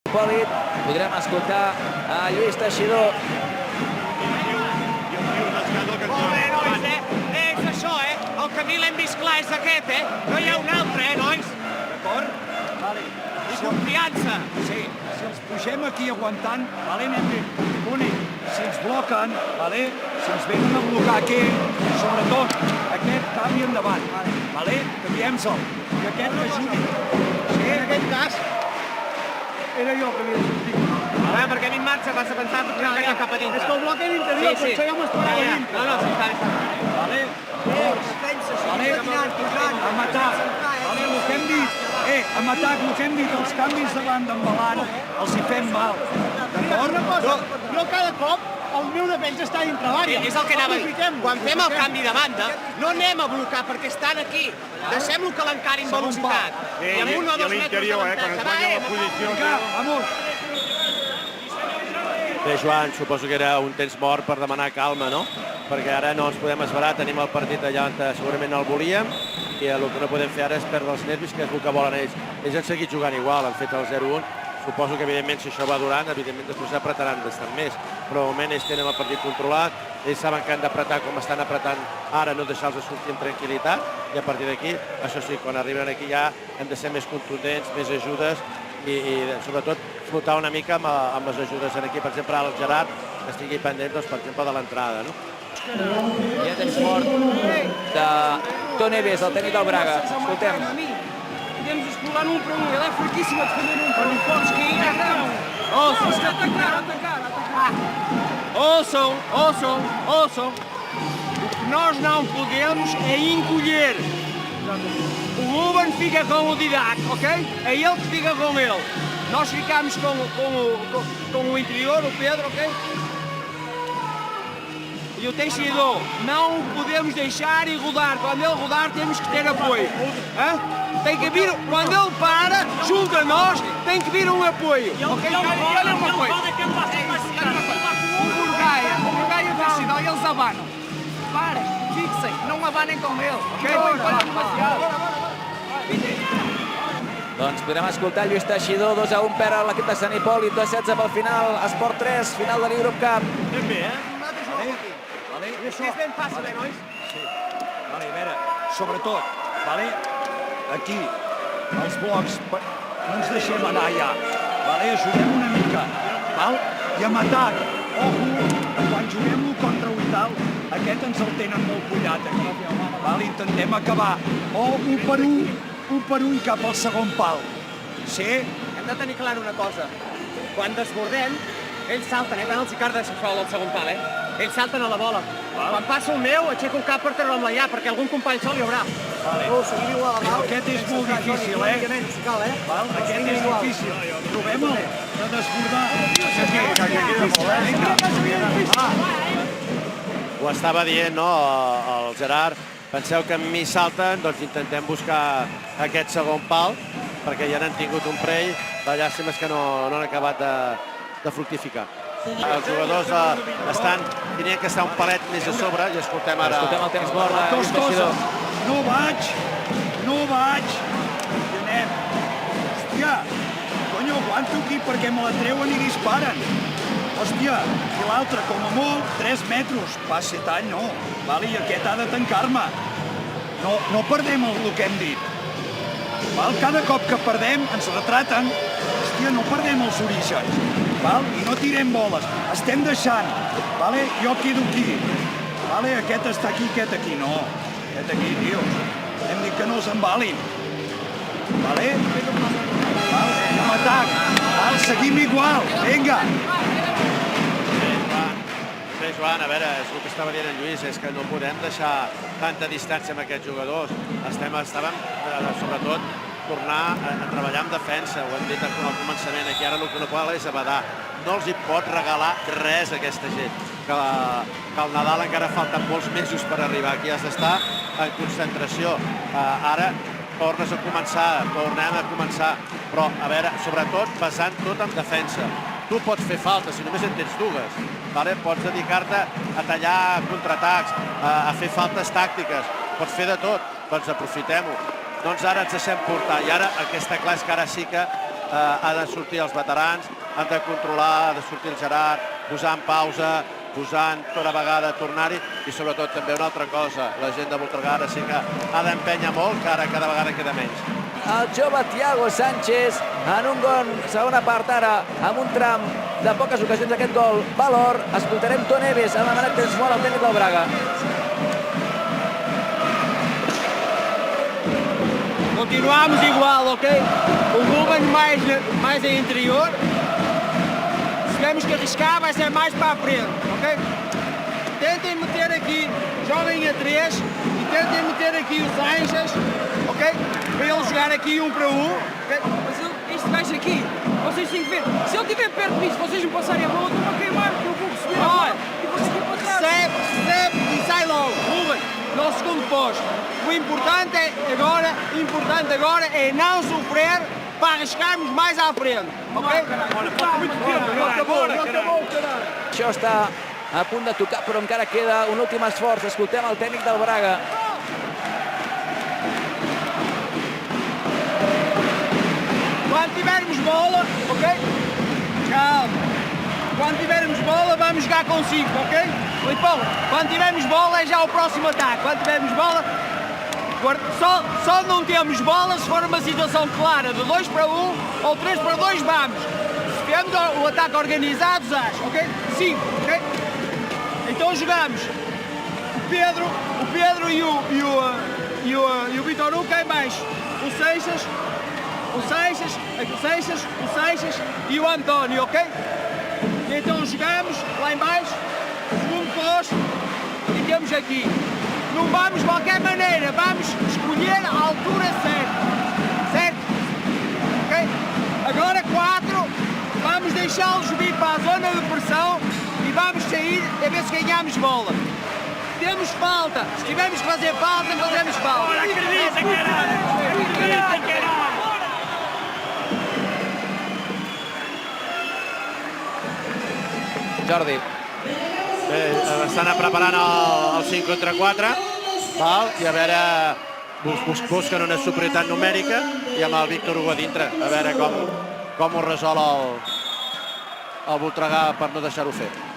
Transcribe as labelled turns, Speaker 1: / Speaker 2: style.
Speaker 1: Hipòlit, podrem escoltar a Lluís Teixidor.
Speaker 2: Molt bé, nois, és això, el camí l'hem vist clar, és aquest, no hi ha un altre, nois?
Speaker 3: D'acord? Vale.
Speaker 2: I confiança.
Speaker 3: Sí, si els pugem aquí aguantant, vale, anem bé. Únic, si ens bloquen, vale, si ens venen a blocar aquí, sobretot aquest canvi endavant, vale, canviem-se'l. I aquest que ajudi. Sí, en aquest cas, era jo que havia de sortir.
Speaker 2: A veure, perquè a mi en marxa vas a pensar que ja cap a dintre.
Speaker 3: És que el bloc era interior, per això ja m'esperava dintre.
Speaker 2: No, sí, està bé.
Speaker 3: Vale? En atac, vale, el que hem dit, en atac, el que hem dit, els canvis davant d'embalant, els hi fem mal. D'acord?
Speaker 4: Jo cada cop el meu defensa està dintre l'àrea.
Speaker 2: És el que anava a dir. Quan fem el canvi de banda, no anem a blocar perquè estan aquí. Deixem-lo que l'encari amb velocitat. I amb 1 o 2 metres d'avantatge.
Speaker 3: Vinga, vamos.
Speaker 5: Bé, Joan, suposo que era un temps mort per demanar calma, no? Perquè ara no ens podem esverar, tenim el partit allà on segurament el volíem i el que no podem fer ara és perdre els nervis, que és el que volen ells. Ells han seguit jugant igual, han fet el 0-1. Suposo que, evidentment, si això va durant, evidentment, després apretaran bastant més. Però, de moment, ells tenen el partit controlat, ells saben que han d'apretar com estan apretant ara, no deixar-los sortir amb tranquil·litat, i a partir d'aquí, això sí, quan arriben aquí ja hem de ser més contundents, més ajudes, i sobretot flotar una mica amb les ajudes aquí, per exemple, el Gerard, que estigui pendent, doncs, per exemple, de l'entrada, no?
Speaker 1: Hi ha temps mort de Ton Eves, el tècnic del Braga. Escoltem.
Speaker 4: Podemos explorar um para um, ele é fraquíssimo a defender um para um, podes cair à grão. Ouçam. O que nós não podemos é encolher. O Ruben fica com o Didac, ok? É ele que fica com ele. Nós ficamos com o interior, o Pedro, ok? E o Teixidor, não podemos deixar e rodar. Quando ele rodar, temos que ter apoio. Tem que vir, quando ele para, junto a nós, tem que vir um apoio. Ok? Olha uma coisa. O Burgaia e o Teixidor, eles abanam. Parem, fixem, não abanem com ele. Ok? Olha demasiado.
Speaker 1: Doncs podrem escoltar Lluís Teixidor, 2-1 per l'equip de Sant Hipòlit, 2-16 pel final, Esport 3, final de l'Europe Cup.
Speaker 2: Ben bé,
Speaker 3: Això
Speaker 2: és ben fàcil, nois?
Speaker 3: Sí. Vale, a veure, sobretot, vale? Aquí, els blocs, no ens deixem anar ja. Vale? Ajudem una mica. Val? I amb atac, quan juguem-lo contra un tal, aquest ens el tenen molt pullat aquí. Val? Intentem acabar. Un per un i cap al segon pal. Sí?
Speaker 2: Hem de tenir clar una cosa. Quan desbordem, ells salten, quan els hi carda el segon pal, Ells salten a la bola. Quan passa el meu, aixeco el cap per treure'm allà, perquè algun company sol hi haurà.
Speaker 3: Aquest és molt difícil, Val? Aquest és difícil. Provem-ho de desbordar.
Speaker 5: Ho estava dient, no, el Gerard. Penseu que amb mi salten, doncs intentem buscar aquest segon pal, perquè ja n'han tingut un parell. La llàstima és que no han acabat de fructificar. Els jugadors estan tenint que estar un palet més a sobre i escoltem ara...
Speaker 1: Escoltem el temps mort de Lluís Teixidor.
Speaker 3: No vaig. I anem. Hòstia, conyo, aguanto aquí perquè me la treuen i disparen. Hòstia, i l'altre, com a molt, 3 metres. Va ser tall, no. Vale, i aquest ha de tancar-me. No perdem el que hem dit. Val? Cada cop que perdem ens retraten. Hòstia, no perdem els orígens. Val? I no tirem boles. Estem deixant. Vale? Jo quedo aquí. Vale? Aquest està aquí, aquest aquí. No. Aquest aquí, tio. Hem dit que no s'embalin. Vale? Val? Amb atac. Val? Seguim igual. Vinga.
Speaker 5: Bé, Joan, a veure, és el que estava dient en Lluís, és que no podem deixar tanta distància amb aquests jugadors. Estàvem, sobretot, tornar a treballar en defensa, ho hem dit al començament, aquí ara el que no cal és abadar. No els hi pot regalar res a aquesta gent, que al Nadal encara falten molts mesos per arribar, aquí has d'estar en concentració. Ara tornem a començar, però a veure, sobretot basant tot en defensa. Tu pots fer falta, si només en tens dues, pots dedicar-te a tallar contraatacs, a fer faltes tàctiques, pots fer de tot, doncs aprofitem-ho. Doncs ara ens deixem portar, i ara el que està clar és que ara sí que ha de sortir els veterans, han de controlar, ha de sortir el Gerard, posar en pausa, posant tota vegada, tornar-hi, i sobretot també una altra cosa, la gent de Voltregà ara sí que ha d'empènyer molt, que ara cada vegada queda menys.
Speaker 1: El jove Thiago Sánchez en un gol, segona part ara, amb un tram de poques ocasions aquest gol. Valor, escoltarem Ton Eves en la manera que ens mola el tècnic del Braga.
Speaker 4: Continuamos igual, ok? O Ruben mais em interior. Se tivermos que arriscar, vai ser mais para a frente, ok? Tentem meter aqui, joguem a 3 e tentem meter aqui o Sanches, ok? Para ele jogar aqui 1 para 1. Okay?
Speaker 6: Mas este gajo aqui, vocês têm que ver. Se ele estiver perto disso, vocês me passarem a bola, eu estou a queimar, porque eu vou receber a bola e vocês vão passar.
Speaker 4: Recebe e sai logo. Ruben, no segundo posto. O importante agora é não sofrer para arriscarmos mais à frente, ok?
Speaker 1: Això està a punt de tocar, però encara queda un últim esforç. Escoltem el tècnic del Braga.
Speaker 4: Quando tivermos bola, ok? Calma. Quando tivermos bola, vamos jogar com 5, ok? Filipão, quando tivermos bola é já o próximo ataque. Quando tivermos bola, só não temos bola se for uma situação clara de 2 para 1 ou 3 para 2, vamos. Se tivermos o ataque organizado, ok? 5, ok? Então jogamos o Pedro e o Vitor Hugo em baixo. O Seixas e o António, ok? E então jogamos lá em baixo, segundo posto, e temos aqui. Não vamos de qualquer maneira, vamos escolher a altura certa, ok? Agora 4, vamos deixá-los vir para a zona de pressão e vamos sair a ver se ganhamos bola. Temos falta, se tivermos que fazer falta, fazemos falta.
Speaker 3: Acredita, caralho!
Speaker 1: Jordi.
Speaker 5: Bé, estan preparant el 5 contra 4, val? I a veure, busquen una superioritat numèrica i amb el Víctor Hugo a dintre, a veure com ho resol el Voltregà per no deixar-ho fer.